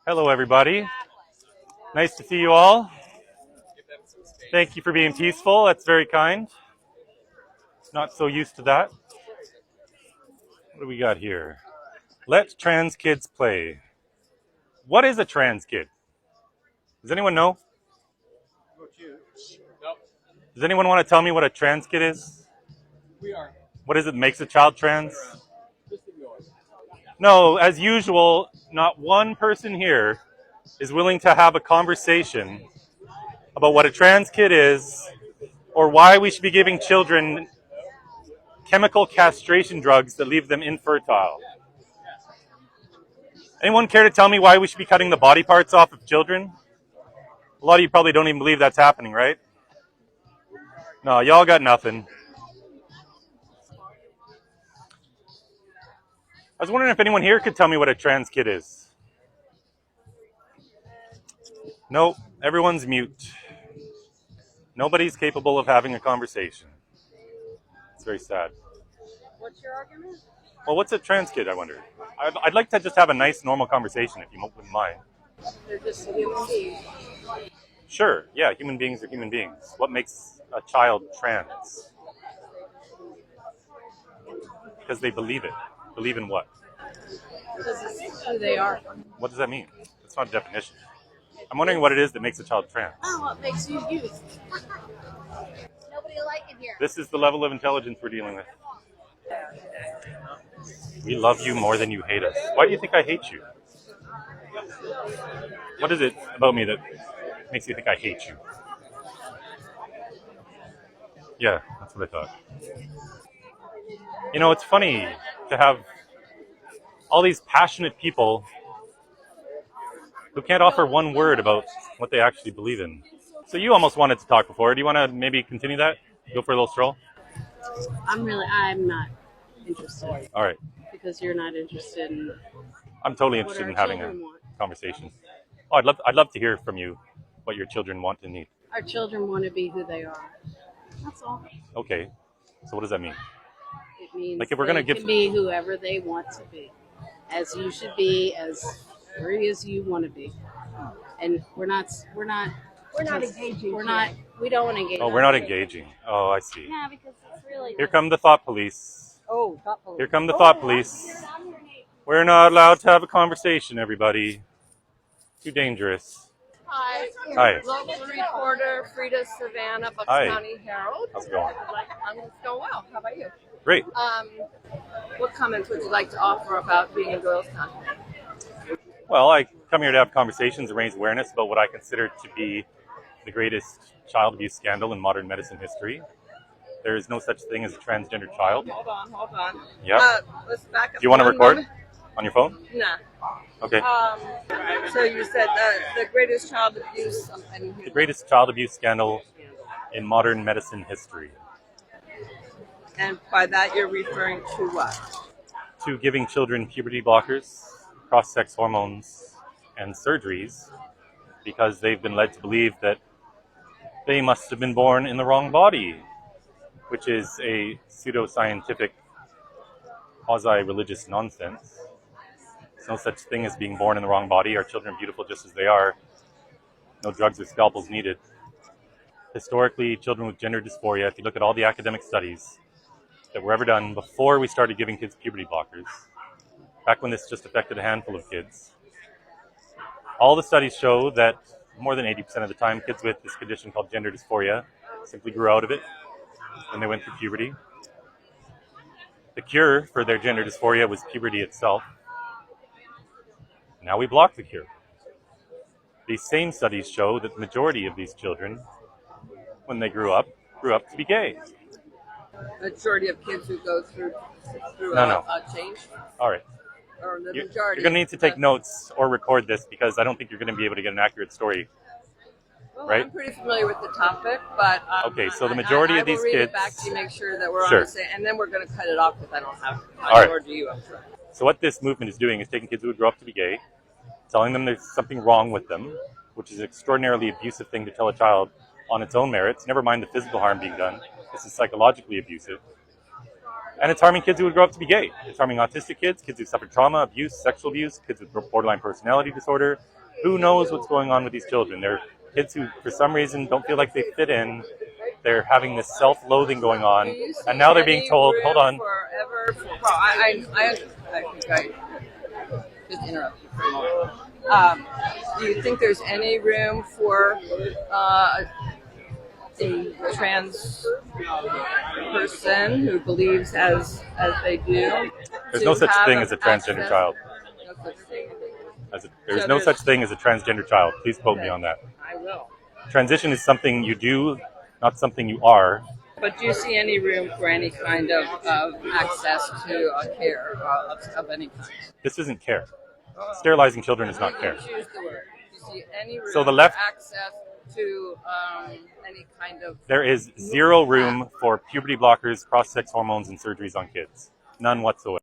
Hello, everybody. Nice to see you all. Thank you for being peaceful. That's very kind. Not so used to that. What do we got here? Let trans kids play. What is a trans kid? Does anyone know? Does anyone want to tell me what a trans kid is? What is it that makes a child trans? No, as usual, not one person here is willing to have a conversation about what a trans kid is or why we should be giving children chemical castration drugs that leave them infertile. Anyone care to tell me why we should be cutting the body parts off of children? A lot of you probably don't even believe that's happening, right? No, y'all got nothing. I was wondering if anyone here could tell me what a trans kid is. Nope, everyone's mute. Nobody's capable of having a conversation. It's very sad. What's your argument? Well, what's a trans kid, I wonder? I'd like to just have a nice, normal conversation, if you wouldn't mind. They're just human beings. Sure, yeah, human beings are human beings. What makes a child trans? Because they believe it. Believe in what? Because it's who they are. What does that mean? That's not a definition. I'm wondering what it is that makes a child trans. Oh, what makes you you? Nobody will like it here. This is the level of intelligence we're dealing with. We love you more than you hate us. Why do you think I hate you? What is it about me that makes you think I hate you? Yeah, that's what I thought. You know, it's funny to have all these passionate people who can't offer one word about what they actually believe in. So you almost wanted to talk before. Do you want to maybe continue that? Go for a little stroll? I'm not interested. All right. Because you're not interested in I'm totally what interested our in having a children want. conversation. Oh, I'd love to hear from you what your children want and need. Our children want to be who they are. That's all. Okay. So what does that mean? It means Like if we're gonna they give can be whoever they want to be, as you should be, as free as you want to be. And we're not engaging. We don't want to engage. Oh, we're not engaging. Oh, I see. Yeah, because it's really. Here come the thought police. Oh, thought police. Here come the thought police. We're not allowed to have a conversation, everybody. Too dangerous. Hi. Hi. Local reporter Frida Savannah, Bucks Hi. County Herald. How's it going? It's going well. How about you? Great. What comments would you like to offer about being in Doylestown? Well, I come here to have conversations and raise awareness about what I consider to be the greatest child abuse scandal in modern medicine history. There is no such thing as a transgender child. Hold on. Yeah. Let's back up. Do you want to one record moment. on your phone? Nah. Okay. So you said the greatest child abuse. The greatest child abuse scandal in modern medicine history. And by that you're referring to what? To giving children puberty blockers, cross-sex hormones, and surgeries because they've been led to believe that they must have been born in the wrong body, which is a pseudoscientific, quasi-religious nonsense. There's no such thing as being born in the wrong body. Our children are beautiful just as they are. No drugs or scalpels needed. Historically, children with gender dysphoria, if you look at all the academic studies that were ever done before we started giving kids puberty blockers, back when this just affected a handful of kids, all the studies show that more than 80% of the time, kids with this condition called gender dysphoria simply grew out of it when they went through puberty. The cure for their gender dysphoria was puberty itself. Now we block the cure. These same studies show that the majority of these children, when they grew up to be gay. Majority of kids who go through No. a change? All right. Or the You're majority? going to need to take notes or record this because I don't think you're going to be able to get an accurate story. Well, right? I'm pretty familiar with the topic, but Okay, so the majority of these I will read kids- it back to you, make sure that we're Sure. on the same, and then we're going to cut it off because I don't have it. All right. Nor do you, I'm sure. So what this movement is doing is taking kids who would grow up to be gay, telling them there's something wrong with them, which is an extraordinarily abusive thing to tell a child on its own merits, never mind the physical harm being done. This is psychologically abusive. And it's harming kids who would grow up to be gay. It's harming autistic kids, kids who suffered trauma, abuse, sexual abuse, kids with borderline personality disorder. Who knows what's going on with these children? They're kids who, for some reason, don't feel like they fit in. They're having this self-loathing going on. And now they're being told, hold on. I think I just interrupt you for a moment. Do you think there's any room for a trans person who believes as they do? There's no such thing as a transgender access? child. No such thing. There's no such thing as a transgender child. Please quote me on that. I will. Transition is something you do, not something you are. But do you see any room for any kind of access to care of any kind? This isn't care. Sterilizing children is not care. Choose the word. Do you see any room So the left- for access to any kind of... There is zero room for puberty blockers, cross-sex hormones, and surgeries on kids. None whatsoever.